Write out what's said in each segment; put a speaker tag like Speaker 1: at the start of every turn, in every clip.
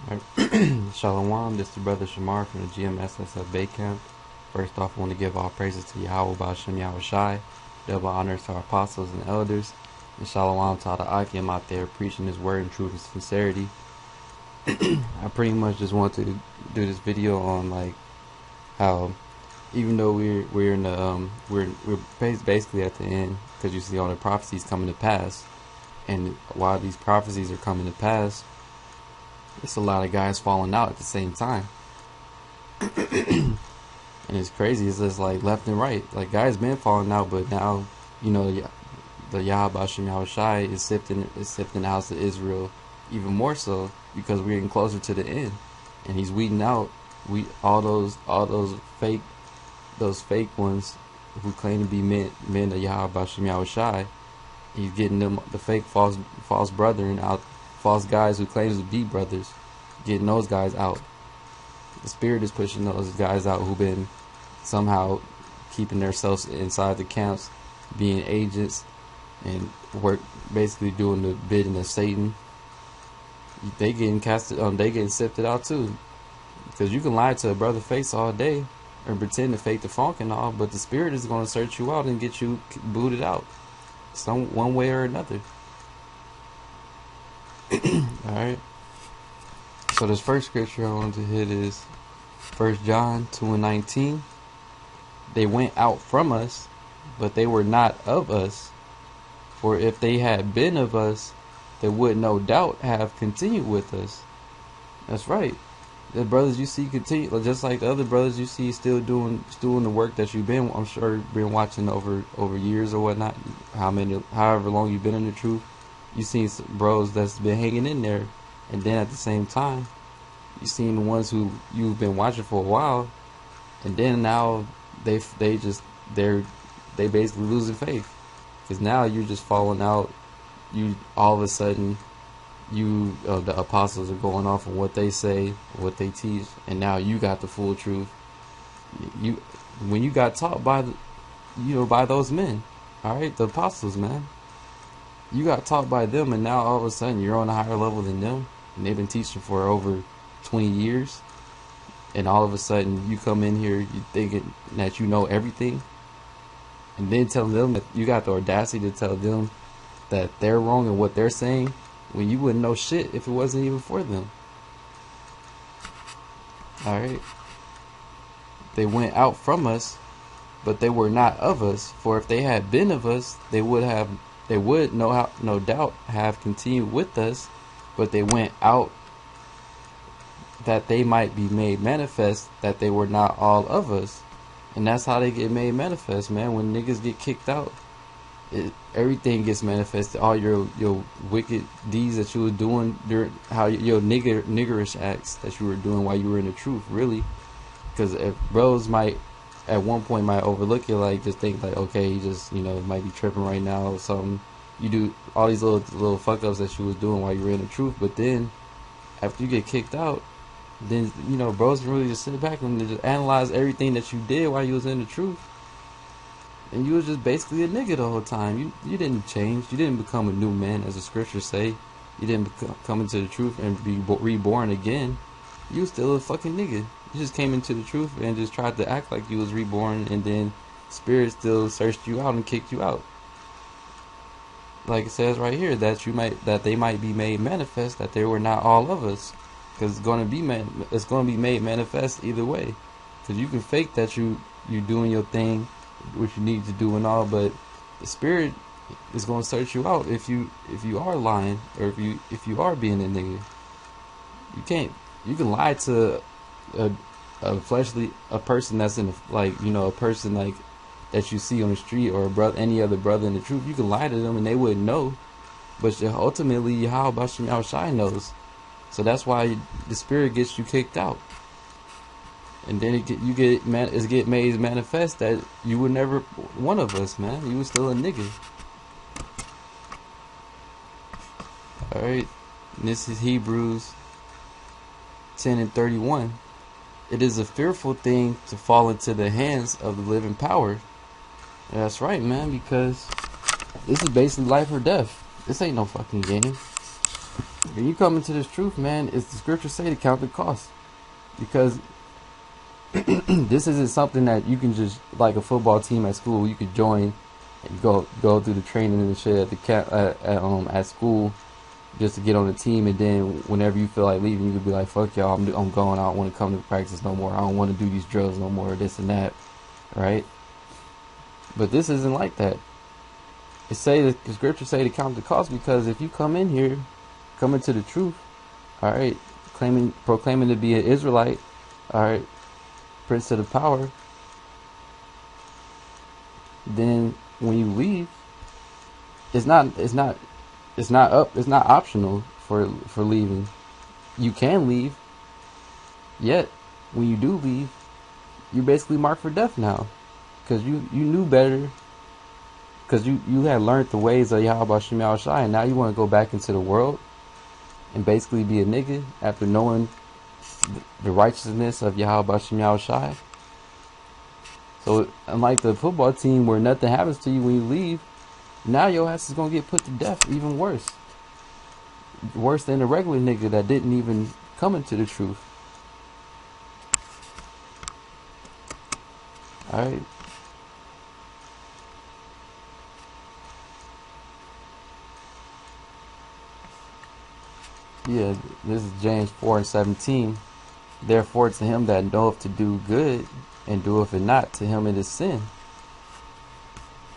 Speaker 1: Alright. Shalom, this is brother Shamar from the GMSSF Bay Camp. First off, I want to give all praises to Yahweh Ba'Shem Yahweh Shai, double honors to our apostles and elders, and shalom to all the Akim out there preaching his word in truth and sincerity. I pretty much just want to do this video on like how even though we're in the we're basically at the end, because you see all the prophecies coming to pass, and while these prophecies are coming to pass, it's a lot of guys falling out at the same time. And it's crazy. It's just like left and right. Like guys been falling out, but now, you know, the Yahweh Ba'Shem Yahweh Shai is sifting the house of Israel even more so, because we're getting closer to the end, and he's weeding out all those fake ones who claim to be men of Yahweh Ba'Shem Yahweh Shai. He's getting them, the fake false brethren out, false guys who claims to be brothers, getting those guys out. The Spirit is pushing those guys out who've been somehow keeping themselves inside the camps, being agents and basically doing the bidding of Satan. They getting they getting sifted out too, because you can lie to a brother face all day or pretend to fake the funk and all, but the Spirit is going to search you out and get you booted out one way or another. Alright, so this first scripture I want to hit is 1 John 2:19. They went out from us, but they were not of us. For if they had been of us, they would no doubt have continued with us. That's right. The brothers you see continue, just like the other brothers you see still doing the work that you've been, I'm sure, been watching over years or whatnot. However long you've been in the truth, you seen bros that's been hanging in there, and then at the same time, you seen the ones who you've been watching for a while, and then now they basically losing faith, because now you're just falling out. You all of a sudden, the apostles are going off on what they say, what they teach, and now you got the full truth. When you got taught by those men, all right, the apostles, man. You got taught by them, and now all of a sudden you're on a higher level than them, and they've been teaching for over 20 years, and all of a sudden you come in here, you thinking that you know everything, and then tell them that you got the audacity to tell them that they're wrong in what they're saying, when you wouldn't know shit if it wasn't even for them. Alright. They went out from us, but they were not of us. For if they had been of us, they would no doubt have continued with us. But they went out that they might be made manifest that they were not all of us. And that's how they get made manifest, man. When niggas get kicked out, everything gets manifested. All your wicked deeds that you were doing, how your niggerish acts that you were doing while you were in the truth, really. Because if bros might at one point might overlook it, like just think like, okay, he just might be tripping right now or something. You do all these little fuck ups that you was doing while you were in the truth, but then after you get kicked out, then bros can really just sit back and just analyze everything that you did while you was in the truth. And you was just basically a nigga the whole time. You didn't change. You didn't become a new man, as the scriptures say. You didn't come into the truth and be reborn again. You was still a fucking nigga. You just came into the truth and just tried to act like you was reborn, and then Spirit still searched you out and kicked you out. Like it says right here, that they might be made manifest that they were not all of us, because it's going to be made manifest either way. Because you can fake that you're doing your thing, which you need to do and all, but the Spirit is going to search you out if you are lying, or if you are being a nigga. You can lie to a person that's in a person like that you see on the street, or any other brother in the truth. You can lie to them and they wouldn't know, but ultimately Yahweh Ba'Shem Yahweh Shai knows. So that's why the Spirit gets you kicked out, and then it get made manifest that you were never one of us, man. You were still a nigga. All right, and this is Hebrews 10:31. It is a fearful thing to fall into the hands of the living power. That's right, man, because this is basically life or death. This ain't no fucking game. when you come into this truth, man, it's the scriptures say to count the cost, because this isn't something that you can just, like a football team at school, you could join and go through the training and shit at the at school just to get on the team, and then whenever you feel like leaving, you could be like, fuck y'all, I'm going. I don't want to come to practice no more. I don't want to do these drills no more, this and that, right? But this isn't like that. The scriptures say to count the cost, because if you come in here, come into the truth, all right, proclaiming to be an Israelite, all right, prince of the power, then when you leave, it's not optional for leaving. You can leave, yet when you do leave, you're basically marked for death now, because you knew better, because you had learned the ways of Yahweh Shem Yahushai, and now you want to go back into the world and basically be a nigga after knowing the righteousness of Yahweh Shem Yahushai. So unlike the football team where nothing happens to you when you leave, now your ass is gonna get put to death, even worse than a regular nigga that didn't even come into the truth. All right. Yeah, this is James 4:17. Therefore, to him that knoweth to do good and doeth it not, to him it is sin.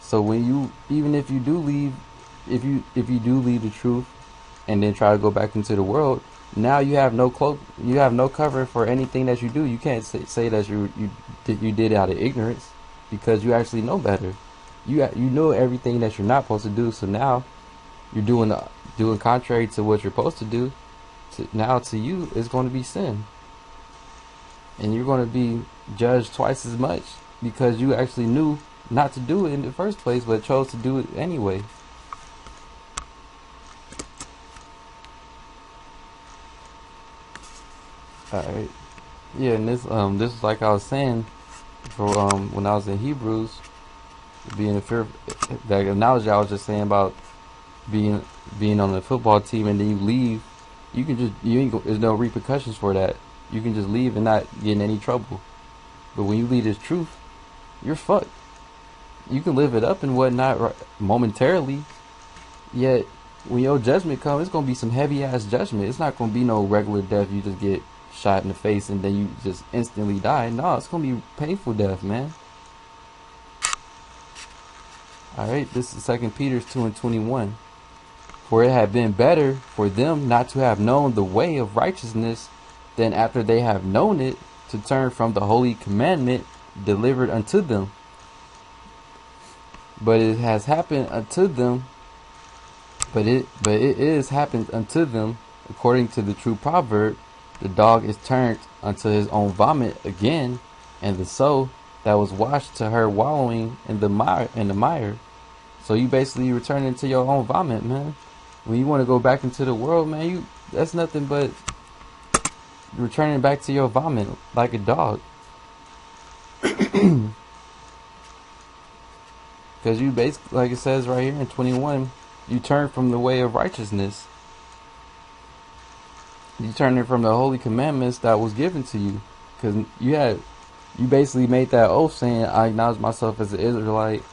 Speaker 1: So even if you do leave, if you do leave the truth and then try to go back into the world, now you have no cover for anything that you do. You can't say that you did it out of ignorance, because you actually know better. You know everything that you're not supposed to do. So now you're doing contrary to what you're supposed to do. Now to you, it's going to be sin, and you're going to be judged twice as much, because you actually knew not to do it in the first place, but chose to do it anyway. Alright. Yeah, and this is like I was saying for when I was in Hebrews, being a fear, that analogy I was just saying about being on the football team and then you leave, there's no repercussions for that. You can just leave and not get in any trouble. But when you leave this truth, you're fucked. You can live it up and whatnot momentarily, yet when your judgment comes, it's gonna be some heavy ass judgment. It's not gonna be no regular death. You just get shot in the face and then you just instantly die. No, it's gonna be painful death, man. Alright, this is 2 Peter 2:21. For it had been better for them not to have known the way of righteousness, than after they have known it, to turn from the holy commandment delivered unto them. But it has happened unto them, but it is happened unto them according to the true proverb, the dog is turned unto his own vomit again, and the soul that was washed to her wallowing in the mire. So you basically return into your own vomit, man. When you want to go back into the world, man, that's nothing but returning back to your vomit like a dog. Because you basically, like it says right here in 21, you turn from the way of righteousness. You turn it from the holy commandments that was given to you. Because you basically made that oath saying, I acknowledge myself as an Israelite,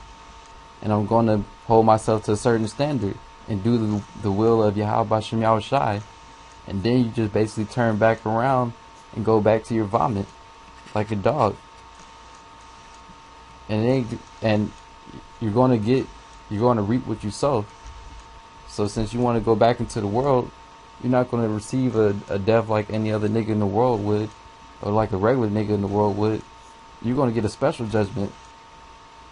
Speaker 1: and I'm going to hold myself to a certain standard and do the will of Yahweh Shem Yahushai. And then you just basically turn back around and go back to your vomit like a dog. And you're going to reap what you sow. So since you want to go back into the world, you're not going to receive a death like any other nigga in the world would, or like a regular nigga in the world would. You're going to get a special judgment.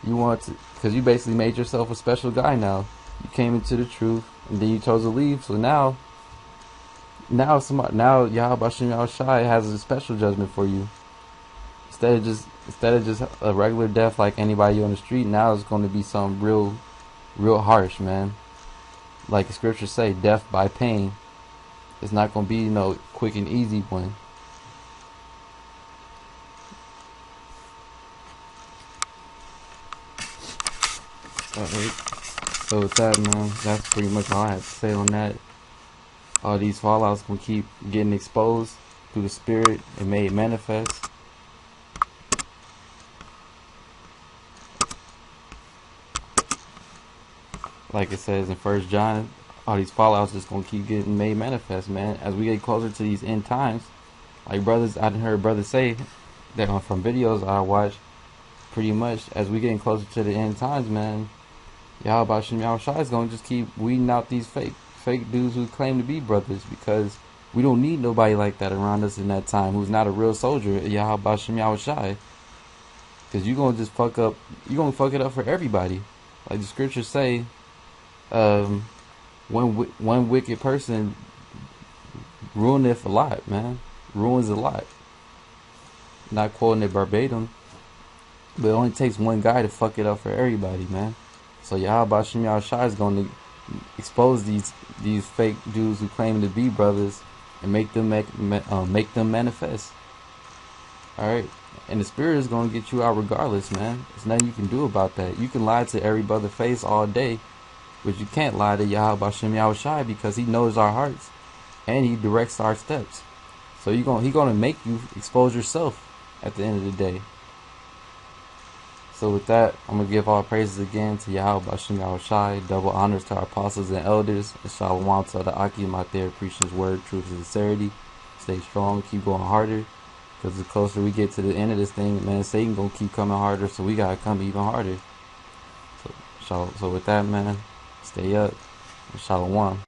Speaker 1: Because you basically made yourself a special guy now. You came into the truth, and then you chose to leave. So now Yahweh Shem Yahushai has a special judgment for you. Instead of just a regular death like anybody on the street, now it's going to be some real harsh, man. Like the scriptures say, death by pain. It's not going to be no quick and easy one. Alright. So with that, man, that's pretty much all I have to say on that. All these fallouts gonna keep getting exposed through the spirit and made manifest. Like it says in 1 John, all these fallouts just gonna keep getting made manifest, man. As we get closer to these end times, like brothers, I done heard brothers say that from videos I watch, pretty much as we getting closer to the end times, man, Yahweh Shem Yahushua is gonna just keep weeding out these fake dudes who claim to be brothers, because we don't need nobody like that around us in that time who's not a real soldier at Yahweh Shem Yahushua. Because you're gonna just fuck it up for everybody. Like the scriptures say, one wicked person ruineth a lot, man. Ruins a lot. Not quoting it verbatim, but it only takes one guy to fuck it up for everybody, man. So Yahweh Shem Yahushua is going to expose these fake dudes who claim to be brothers and make them manifest. All right, and the spirit is going to get you out regardless, man. There's nothing you can do about that. You can lie to every brother face all day, but you can't lie to Yahweh Shem Yahushua, because he knows our hearts and he directs our steps. So he gonna make you expose yourself at the end of the day. So with that, I'm going to give all praises again to Yahweh Shem Yahushua, double honors to our apostles and elders, and shalom to the Akim out there preaching his word, truth, and sincerity. Stay strong, keep going harder, because the closer we get to the end of this thing, man, Satan going to keep coming harder, so we got to come even harder. So with that, man, stay up, and shalom.